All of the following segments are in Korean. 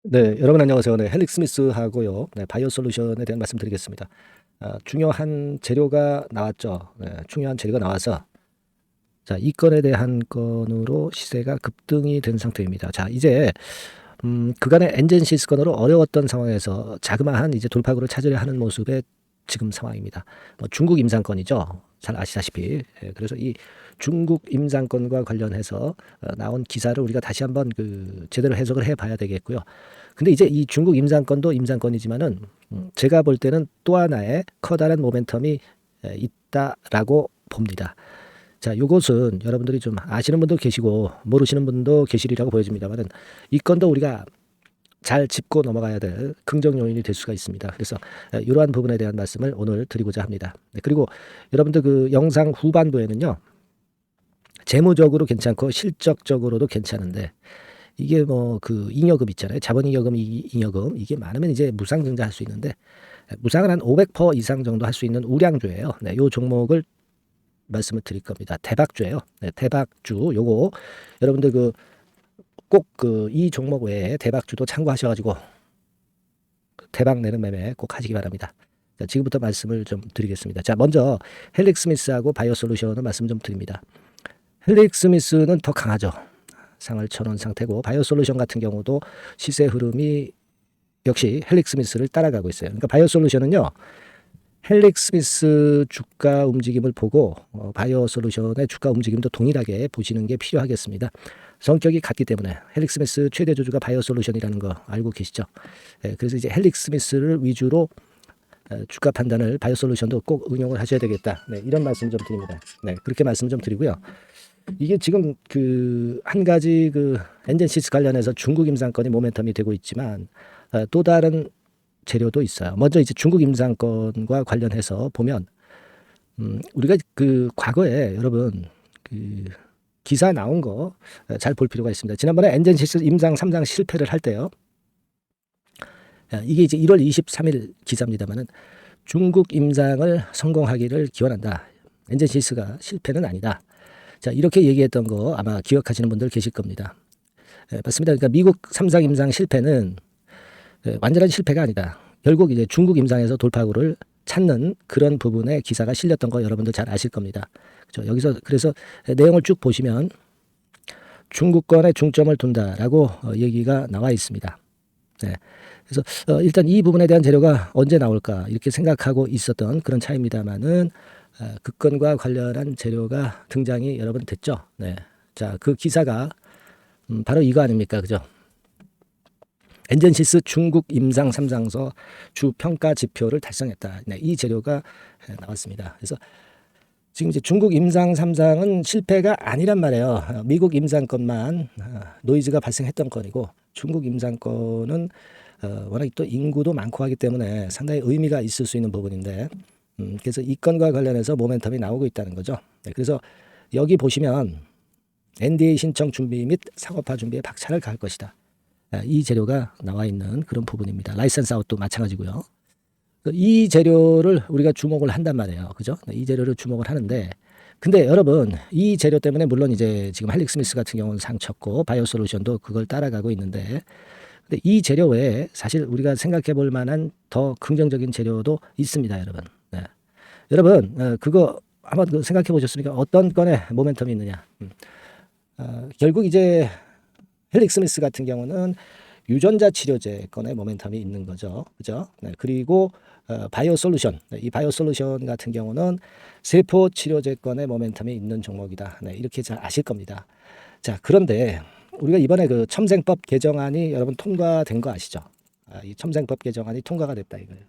네, 여러분 안녕하세요. 네, 헬릭 스미스하고요. 네, 바이오 솔루션에 대한 말씀드리겠습니다. 중요한 재료가 나왔죠. 네, 중요한 재료가 나와서 자, 이 건에 대한 건으로 시세가 급등이 된 상태입니다. 자, 이제 그간의 엔젠시스 건으로 어려웠던 상황에서 자그마한 이제 돌파구를 찾으려 하는 모습의 지금 상황입니다. 뭐 중국 임상건이죠. 잘 아시다시피. 예, 그래서 이 중국 임상건과 관련해서 나온 기사를 우리가 다시 한번 제대로 해석을 해봐야 되겠고요. 근데 이제 이 중국 임상건도 임상건이지만은 제가 볼 때는 또 하나의 커다란 모멘텀이 있다라고 봅니다. 자, 요것은 여러분들이 좀 아시는 분도 계시고 모르시는 분도 계시리라고 보여집니다만은 이 건도 우리가 잘 짚고 넘어가야 될 긍정 요인이 될 수가 있습니다. 그래서 이러한 부분에 대한 말씀을 오늘 드리고자 합니다. 네, 그리고 여러분들 그 영상 후반부에는요. 재무적으로 괜찮고 실적적으로도 괜찮은데 이게 뭐 그 잉여금 있잖아요. 자본잉여금, 잉여금 이게 많으면 이제 무상증자할 수 있는데 무상을 한 500% 이상 정도 할 수 있는 우량주예요. 네, 요 종목을 말씀을 드릴 겁니다. 대박주예요. 네, 대박주 요거 여러분들 꼭 이 종목 외에 대박주도 참고하셔가지고 대박 내는 매매 꼭 하시기 바랍니다. 자, 지금부터 말씀을 좀 드리겠습니다. 자, 먼저 헬릭 스미스하고 바이오 솔루션은 말씀 좀 드립니다. 헬릭 스미스는 더 강하죠. 상을 쳐놓은 상태고 바이오 솔루션 같은 경우도 시세 흐름이 역시 헬릭 스미스를 따라가고 있어요. 그러니까 바이오 솔루션은요. 헬릭 스미스 주가 움직임을 보고 바이오 솔루션의 주가 움직임도 동일하게 보시는 게 필요하겠습니다. 성격이 같기 때문에 헬릭 스미스 최대 주주가 바이오 솔루션이라는 거 알고 계시죠? 그래서 이제 헬릭 스미스를 위주로 주가 판단을 바이오 솔루션도 꼭 응용을 하셔야 되겠다. 네, 이런 말씀 좀 드립니다. 네, 그렇게 말씀 좀 드리고요. 이게 지금 한 가지 엔젠시스 관련해서 중국 임상건이 모멘텀이 되고 있지만 또 다른 재료도 있어요. 먼저 이제 중국 임상건과 관련해서 보면 우리가 과거에 여러분 기사 나온 거 잘 볼 필요가 있습니다. 지난번에 엔젠시스 임상 3상 실패를 할 때요. 이게 이제 1월 23일 기사입니다만은 중국 임상을 성공하기를 기원한다. 엔젠시스가 실패는 아니다. 자, 이렇게 얘기했던 거 아마 기억하시는 분들 계실 겁니다. 맞습니다. 그러니까 미국 3상 임상 실패는 완전한 실패가 아니다. 결국 이제 중국 임상에서 돌파구를 찾는 그런 부분에 기사가 실렸던 거 여러분들 잘 아실 겁니다. 그렇죠? 여기서 그래서 내용을 쭉 보시면 중국권에 중점을 둔다라고 얘기가 나와 있습니다. 네. 그래서 일단 이 부분에 대한 재료가 언제 나올까 이렇게 생각하고 있었던 그런 차입니다만은 그 건과 관련한 재료가 등장이 여러분 됐죠. 네. 자, 그 기사가 바로 이거 아닙니까, 그죠? 엔젠시스 중국 임상 3상서 주 평가 지표를 달성했다. 네, 이 재료가 나왔습니다. 그래서 지금 이제 중국 임상 3상은 실패가 아니란 말이에요. 미국 임상건만 노이즈가 발생했던 건이고 중국 임상건은 워낙 또 인구도 많고 하기 때문에 상당히 의미가 있을 수 있는 부분인데 그래서 이 건과 관련해서 모멘텀이 나오고 있다는 거죠. 네, 그래서 여기 보시면 NDA 신청 준비 및 상업화 준비에 박차를 가할 것이다. 이 재료가 나와 있는 그런 부분입니다. 라이센스 아웃도 마찬가지고요. 이 재료를 우리가 주목을 한단 말이에요. 그죠? 이 재료를 주목을 하는데 근데 여러분 이 재료 때문에 물론 이제 지금 할릭 스미스 같은 경우는 상쳤고 바이오 솔루션도 그걸 따라가고 있는데 근데 이 재료 외에 사실 우리가 생각해 볼 만한 더 긍정적인 재료도 있습니다, 여러분. 네. 여러분 그거 한번 생각해 보셨습니까? 어떤 건에 모멘텀이 있느냐? 결국 이제 헬릭 스미스 같은 경우는 유전자 치료제 건에 모멘텀이 있는 거죠. 그죠? 네, 그리고 바이오 솔루션. 네, 이 바이오 솔루션 같은 경우는 세포 치료제 건에 모멘텀이 있는 종목이다. 네, 이렇게 잘 아실 겁니다. 자, 그런데 우리가 이번에 첨생법 개정안이 여러분 통과된 거 아시죠? 이 첨생법 개정안이 통과가 됐다 이거예요.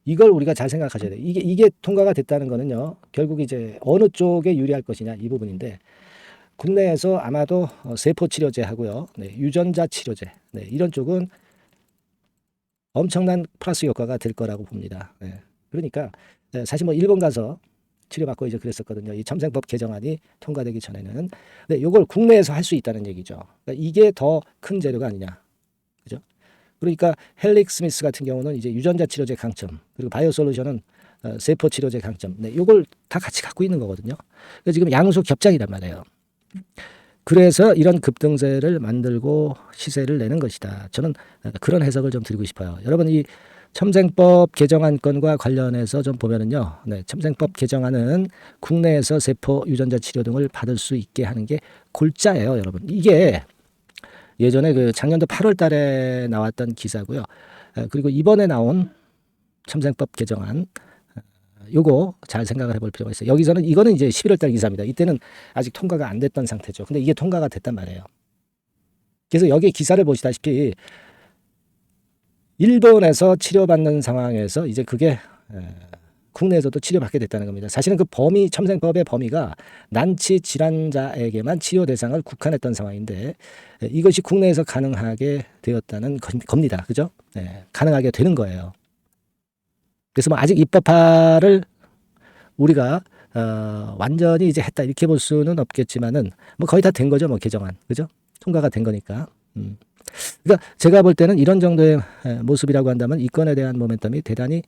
이걸 우리가 잘 생각하셔야 돼요. 이게 통과가 됐다는 거는요. 결국 이제 어느 쪽에 유리할 것이냐 이 부분인데 국내에서 아마도 세포 치료제 하고요. 네, 유전자 치료제. 네, 이런 쪽은 엄청난 플러스 효과가 될 거라고 봅니다. 네, 그러니까 사실 뭐 일본 가서 치료받고 이제 그랬었거든요. 이 첨생법 개정안이 통과되기 전에는. 네, 이걸 국내에서 할 수 있다는 얘기죠. 그러니까 이게 더 큰 재료가 아니냐. 그죠? 그러니까 헬릭 스미스 같은 경우는 이제 유전자 치료제 강점, 그리고 바이오 솔루션은 세포 치료제 강점. 네, 이걸 다 같이 갖고 있는 거거든요. 그래서 지금 양수 겹장이란 말이에요. 그래서 이런 급등세를 만들고 시세를 내는 것이다. 저는 그런 해석을 좀 드리고 싶어요. 여러분 이 첨생법 개정안 건과 관련해서 좀 보면은요. 네, 첨생법 개정안은 국내에서 세포 유전자 치료 등을 받을 수 있게 하는 게 골자예요, 여러분. 이게 예전에 그 작년도 8월 달에 나왔던 기사고요. 그리고 이번에 나온 첨생법 개정안 요거 잘 생각을 해볼 필요가 있어요. 여기서는 이거는 이제 11월 달 기사입니다. 이때는 아직 통과가 안 됐던 상태죠. 근데 이게 통과가 됐단 말이에요. 그래서 여기 기사를 보시다시피 일본에서 치료받는 상황에서 이제 그게 국내에서도 치료받게 됐다는 겁니다. 사실은 그 범위, 첨생법의 범위가 난치 질환자에게만 치료 대상을 국한했던 상황인데 이것이 국내에서 가능하게 되었다는 겁니다. 그죠? 네, 가능하게 되는 거예요. 그래서 뭐 아직 입법화를 우리가 완전히 이제 했다 이렇게 볼 수는 없겠지만은 뭐 거의 다 된 거죠. 뭐 개정안. 그죠? 통과가 된 거니까. 그러니까 제가 볼 때는 이런 정도의 모습이라고 한다면 이 건에 대한 모멘텀이 대단히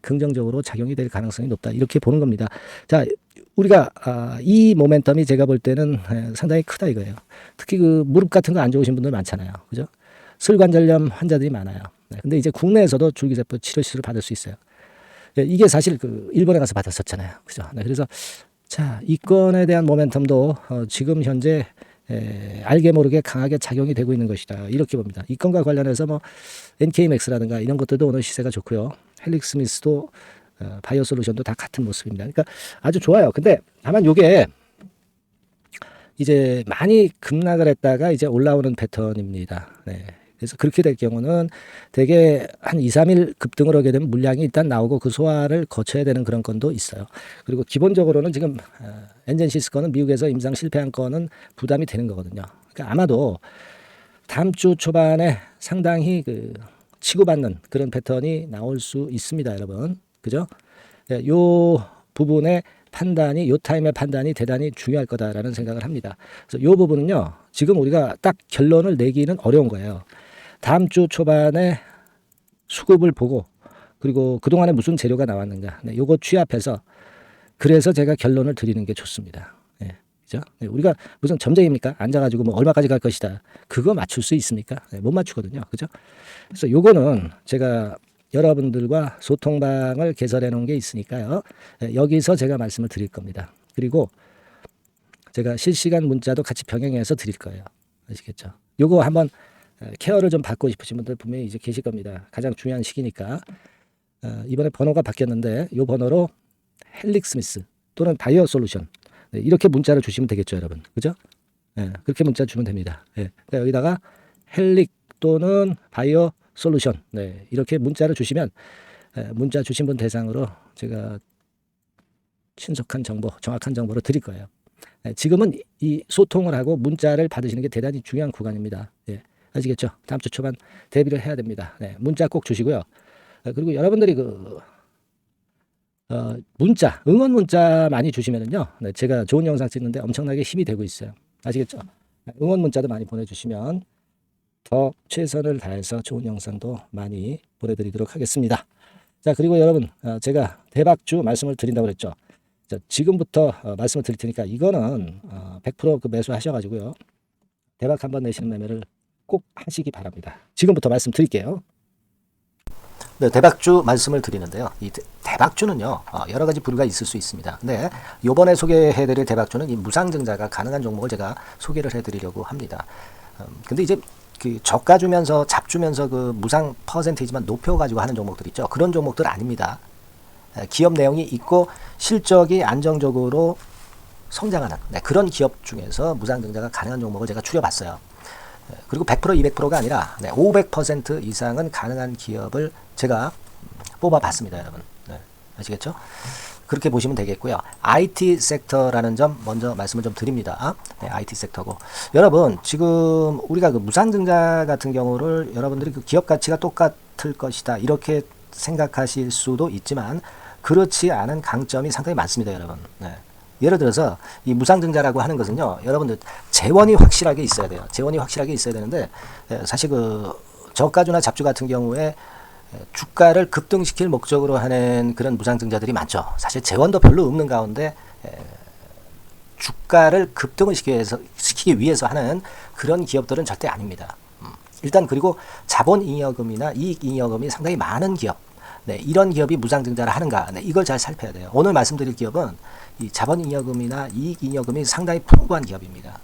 긍정적으로 작용이 될 가능성이 높다. 이렇게 보는 겁니다. 자, 우리가 이 모멘텀이 제가 볼 때는 상당히 크다 이거예요. 특히 그 무릎 같은 거 안 좋으신 분들 많잖아요. 그죠? 슬관절염 환자들이 많아요. 근데 이제 국내에서도 줄기세포 치료 시술을 받을 수 있어요. 이게 사실 그 일본에 가서 받았었잖아요. 그죠? 그래서 자, 이 건에 대한 모멘텀도 지금 현재 알게 모르게 강하게 작용이 되고 있는 것이다. 이렇게 봅니다. 이 건과 관련해서 뭐 NK맥스라든가 이런 것들도 오늘 시세가 좋고요. 헬릭스미스도 바이오솔루션도 다 같은 모습입니다. 그러니까 아주 좋아요. 근데 다만 요게 이제 많이 급락을 했다가 이제 올라오는 패턴입니다. 네. 그래서 그렇게 될 경우는 대개 한 2, 3일 급등을 하게 되면 물량이 일단 나오고 그 소화를 거쳐야 되는 그런 건도 있어요. 그리고 기본적으로는 지금 엔젠시스 건은 미국에서 임상 실패한 건은 부담이 되는 거거든요. 그러니까 아마도 다음 주 초반에 상당히 그 치고받는 그런 패턴이 나올 수 있습니다, 여러분. 그죠? 요 부분의 판단이, 요 타임의 판단이 대단히 중요할 거다라는 생각을 합니다. 그래서 요 부분은요, 지금 우리가 딱 결론을 내기는 어려운 거예요. 다음 주 초반에 수급을 보고 그리고 그동안에 무슨 재료가 나왔는가 요거 취합해서 그래서 제가 결론을 드리는 게 좋습니다. 네, 그죠? 네, 우리가 무슨 점쟁입니까? 앉아가지고 뭐 얼마까지 갈 것이다. 그거 맞출 수 있습니까? 네, 못 맞추거든요. 그죠? 그래서 요거는 제가 여러분들과 소통방을 개설해 놓은 게 있으니까요. 네, 여기서 제가 말씀을 드릴 겁니다. 그리고 제가 실시간 문자도 같이 병행해서 드릴 거예요. 아시겠죠? 요거 한번 케어를 좀 받고 싶으신 분들 분명히 이제 계실 겁니다. 가장 중요한 시기니까. 이번에 번호가 바뀌었는데 이 번호로 헬릭스미스 또는 바이오솔루션 이렇게 문자를 주시면 되겠죠, 여러분. 그죠? 그렇게 문자 주면 됩니다. 그러니까 여기다가 헬릭 또는 바이오솔루션 이렇게 문자를 주시면 문자 주신 분 대상으로 제가 신속한 정보, 정확한 정보를 드릴 거예요. 지금은 이 소통을 하고 문자를 받으시는 게 대단히 중요한 구간입니다. 아시겠죠? 다음 주 초반 대비를 해야 됩니다. 문자 꼭 주시고요. 그리고 여러분들이 문자, 응원 문자 많이 주시면은요. 제가 좋은 영상 찍는데 엄청나게 힘이 되고 있어요. 아시겠죠? 응원 문자도 많이 보내주시면 더 최선을 다해서 좋은 영상도 많이 보내드리도록 하겠습니다. 자, 그리고 여러분, 제가 대박주 말씀을 드린다고 그랬죠. 자, 지금부터 말씀을 드릴 테니까 이거는 100% 그 매수하셔가지고요. 대박 한번 내시는 매매를 꼭 하시기 바랍니다. 지금부터 말씀드릴게요. 네, 대박주 말씀을 드리는데요. 이 대박주는요, 여러 가지 부류가 있을 수 있습니다. 근데 이번에 소개해드릴 대박주는 이 무상증자가 가능한 종목을 제가 소개를 해드리려고 합니다. 근데 이제 그 저가 주면서 잡주면서 그 무상 퍼센테이지만 높여가지고 하는 종목들 있죠. 그런 종목들 아닙니다. 기업 내용이 있고 실적이 안정적으로 성장하는 그런 기업 중에서 무상증자가 가능한 종목을 제가 추려봤어요. 그리고 100% 200%가 아니라 500% 이상은 가능한 기업을 제가 뽑아봤습니다, 여러분. 아시겠죠? 그렇게 보시면 되겠고요. IT 섹터라는 점 먼저 말씀을 좀 드립니다. IT 섹터고 여러분 지금 우리가 그 무상증자 같은 경우를 여러분들이 그 기업 가치가 똑같을 것이다 이렇게 생각하실 수도 있지만 그렇지 않은 강점이 상당히 많습니다, 여러분. 예를 들어서 이 무상증자라고 하는 것은요, 여러분들 재원이 확실하게 있어야 돼요. 재원이 확실하게 있어야 되는데 사실 그 저가주나 잡주 같은 경우에 주가를 급등시킬 목적으로 하는 그런 무상증자들이 많죠. 사실 재원도 별로 없는 가운데 주가를 급등을 시키기 위해서 하는 그런 기업들은 절대 아닙니다. 일단 그리고 자본잉여금이나 이익잉여금이 상당히 많은 기업, 네, 이런 기업이 무상증자를 하는가, 네, 이걸 잘 살펴야 돼요. 오늘 말씀드릴 기업은 이 자본잉여금이나 이익잉여금이 상당히 풍부한 기업입니다.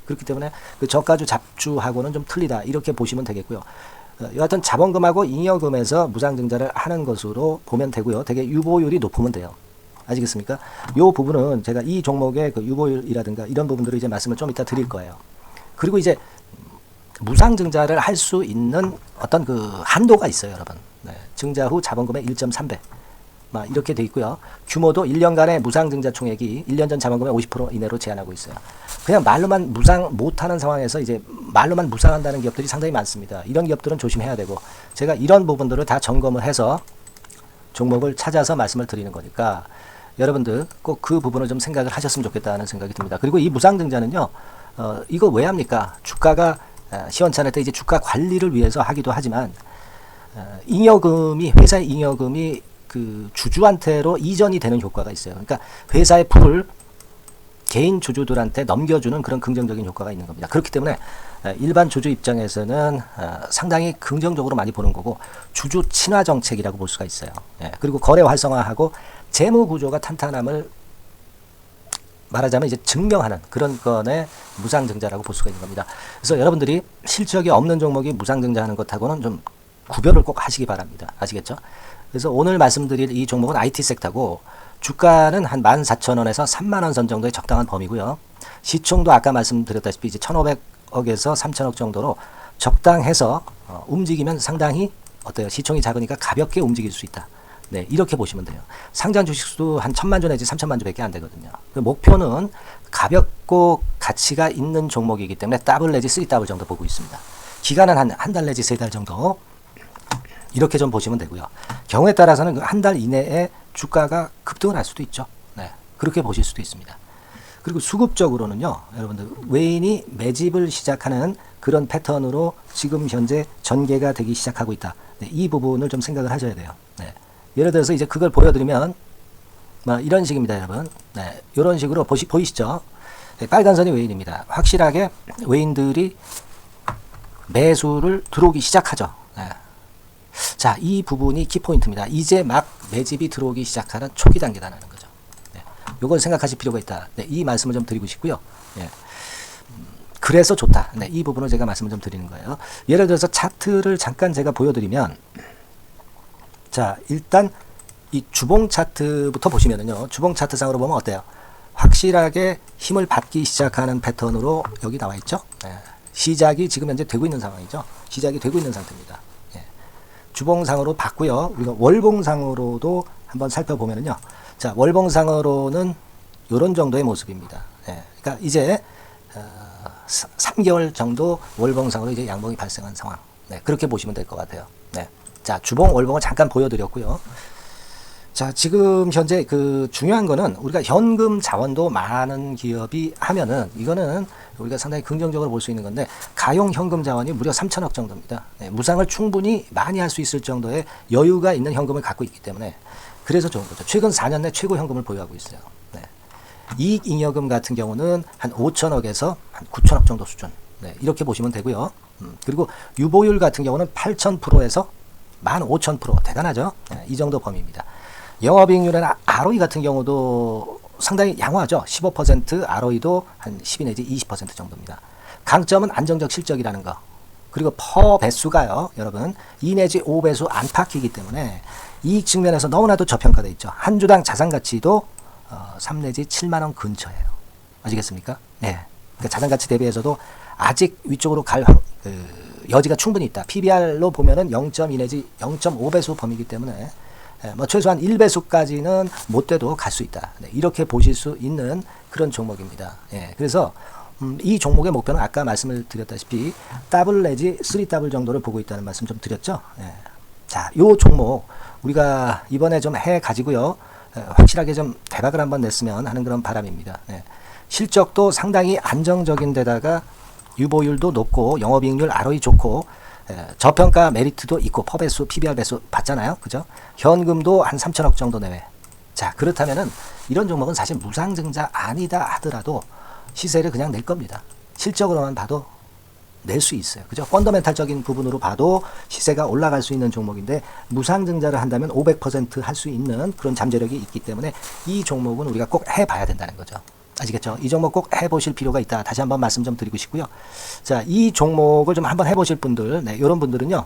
그렇기 때문에 그 저가주 잡주하고는 좀 틀리다, 이렇게 보시면 되겠고요. 여하튼 자본금하고 잉여금에서 무상증자를 하는 것으로 보면 되고요. 되게 유보율이 높으면 돼요. 아시겠습니까? 이 부분은 제가 이 종목의 그 유보율이라든가 이런 부분들을 이제 말씀을 좀 이따 드릴 거예요. 그리고 이제 무상증자를 할 수 있는 어떤 그 한도가 있어요, 여러분. 네, 증자 후 자본금의 1.3배. 이렇게 돼 있고요. 규모도 1년간의 무상증자 총액이 1년 전 자본금의 50% 이내로 제한하고 있어요. 그냥 말로만 무상 못하는 상황에서 이제 말로만 무상한다는 기업들이 상당히 많습니다. 이런 기업들은 조심해야 되고, 제가 이런 부분들을 다 점검을 해서 종목을 찾아서 말씀을 드리는 거니까 여러분들 꼭 그 부분을 좀 생각을 하셨으면 좋겠다는 생각이 듭니다. 그리고 이 무상증자는요, 이거 왜 합니까? 주가가 시원찮을 때 이제 주가 관리를 위해서 하기도 하지만, 잉여금이, 회사의 잉여금이 그 주주한테로 이전이 되는 효과가 있어요. 그러니까 회사의 풀을 개인 주주들한테 넘겨주는 그런 긍정적인 효과가 있는 겁니다. 그렇기 때문에 일반 주주 입장에서는 상당히 긍정적으로 많이 보는 거고, 주주 친화 정책이라고 볼 수가 있어요. 그리고 거래 활성화하고 재무 구조가 탄탄함을 말하자면 이제 증명하는 그런 건의 무상증자라고 볼 수가 있는 겁니다. 그래서 여러분들이 실적이 없는 종목이 무상증자하는 것하고는 좀 구별을 꼭 하시기 바랍니다. 아시겠죠? 그래서 오늘 말씀드릴 이 종목은 IT 섹터고, 주가는 한 14,000원에서 30,000원 선 정도의 적당한 범위고요. 시총도 아까 말씀드렸다시피 이제 1,500억에서 3,000억 정도로 적당해서 움직이면 상당히 어때요? 시총이 작으니까 가볍게 움직일 수 있다. 네, 이렇게 보시면 돼요. 상장 주식수도 한 1,000만 주 내지 3,000만 주밖에 안 되거든요. 그 목표는 가볍고 가치가 있는 종목이기 때문에 더블 내지 3더블 정도 보고 있습니다. 기간은 한 달 내지 3달 정도, 이렇게 좀 보시면 되고요. 경우에 따라서는 한 달 이내에 주가가 급등을 할 수도 있죠. 네, 그렇게 보실 수도 있습니다. 그리고 수급적으로는요, 여러분들 외인이 매집을 시작하는 그런 패턴으로 지금 현재 전개가 되기 시작하고 있다. 네, 이 부분을 좀 생각을 하셔야 돼요. 네. 예를 들어서 이제 그걸 보여드리면 이런 식입니다, 여러분. 네, 이런 식으로 보이시죠? 네, 빨간 선이 외인입니다. 확실하게 외인들이 매수를 들어오기 시작하죠. 네. 자, 이 부분이 키포인트입니다. 이제 막 매집이 들어오기 시작하는 초기 단계다라는 거죠. 네, 요걸 생각하실 필요가 있다. 네, 이 말씀을 좀 드리고 싶고요. 네. 그래서 좋다. 네, 이 부분을 제가 말씀을 좀 드리는 거예요. 예를 들어서 차트를 잠깐 제가 보여드리면, 자, 일단 이 주봉 차트부터 보시면은요, 주봉 차트상으로 보면 어때요? 확실하게 힘을 받기 시작하는 패턴으로 여기 나와 있죠. 네. 시작이 지금 현재 되고 있는 상황이죠. 시작이 되고 있는 상태입니다. 네. 주봉상으로 봤고요. 우리가 월봉상으로도 한번 살펴보면은요, 자, 월봉상으로는 이런 정도의 모습입니다. 네. 그러니까 이제 3개월 정도 월봉상으로 이제 양봉이 발생한 상황. 네, 그렇게 보시면 될 것 같아요. 네. 자, 주봉, 월봉을 잠깐 보여드렸고요. 자, 지금 현재 그 중요한 거는 우리가 현금 자원도 많은 기업이 하면은 이거는 우리가 상당히 긍정적으로 볼 수 있는 건데, 가용 현금 자원이 무려 3,000억 정도입니다. 네, 무상을 충분히 많이 할 수 있을 정도의 여유가 있는 현금을 갖고 있기 때문에 그래서 좋은 거죠. 최근 4년 내 최고 현금을 보유하고 있어요. 네. 이익잉여금 같은 경우는 한 5천억에서 한 9천억 정도 수준. 네, 이렇게 보시면 되고요. 그리고 유보율 같은 경우는 8,000%에서 15,000%. 대단하죠? 네, 이 정도 범위입니다. 영업이익률이나 ROE 같은 경우도 상당히 양호하죠. 15%, ROE도 한 12 내지 20% 정도입니다. 강점은 안정적 실적이라는 거. 그리고 퍼 배수가요, 여러분 2 내지 5배수 안팎이기 때문에 이익 측면에서 너무나도 저평가되어 있죠. 한 주당 자산 가치도 3 내지 7만 원 근처예요. 아시겠습니까? 네. 그러니까 자산 가치 대비해서도 아직 위쪽으로 갈 여지가 충분히 있다. PBR로 보면은 0.2 내지 0.5배수 범위이기 때문에 최소한 1배수까지는 못 돼도 갈 수 있다. 네, 이렇게 보실 수 있는 그런 종목입니다. 예, 그래서 이 종목의 목표는 아까 말씀을 드렸다시피 더블 내지 3더블 정도를 보고 있다는 말씀 좀 드렸죠. 예. 자, 요 종목 우리가 이번에 좀 해 가지고요, 확실하게 좀 대박을 한번 냈으면 하는 그런 바람입니다. 예. 실적도 상당히 안정적인 데다가 유보율도 높고 영업이익률 ROE 좋고 저평가 메리트도 있고 퍼배수 PBR 배수 봤잖아요. 그죠? 현금도 한 3천억 정도 내외. 자, 그렇다면은 이런 종목은 사실 무상증자 아니다 하더라도 시세를 그냥 낼 겁니다. 실적으로만 봐도 낼 수 있어요. 그죠? 펀더멘탈적인 부분으로 봐도 시세가 올라갈 수 있는 종목인데 무상증자를 한다면 500% 할 수 있는 그런 잠재력이 있기 때문에 이 종목은 우리가 꼭 해봐야 된다는 거죠. 아시겠죠? 이 종목 꼭 해보실 필요가 있다. 다시 한번 말씀 좀 드리고 싶고요. 자, 이 종목을 좀 한번 해보실 분들, 네, 이런 분들은요.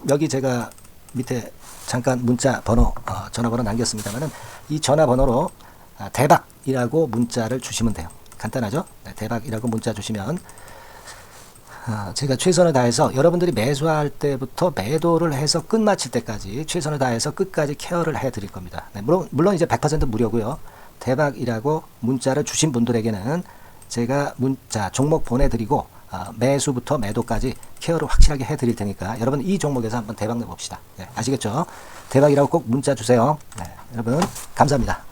여기 제가 밑에 잠깐 문자 번호, 전화번호 남겼습니다만은 이 전화번호로 대박이라고 문자를 주시면 돼요. 간단하죠? 네, 대박이라고 문자 주시면 제가 최선을 다해서 여러분들이 매수할 때부터 매도를 해서 끝마칠 때까지 최선을 다해서 끝까지 케어를 해드릴 겁니다. 네, 물론 이제 100% 무료고요. 대박이라고 문자를 주신 분들에게는 제가 문자 종목 보내드리고 매수부터 매도까지 케어를 확실하게 해드릴 테니까 여러분 이 종목에서 한번 대박 내봅시다. 네, 아시겠죠? 대박이라고 꼭 문자 주세요. 네, 여러분 감사합니다.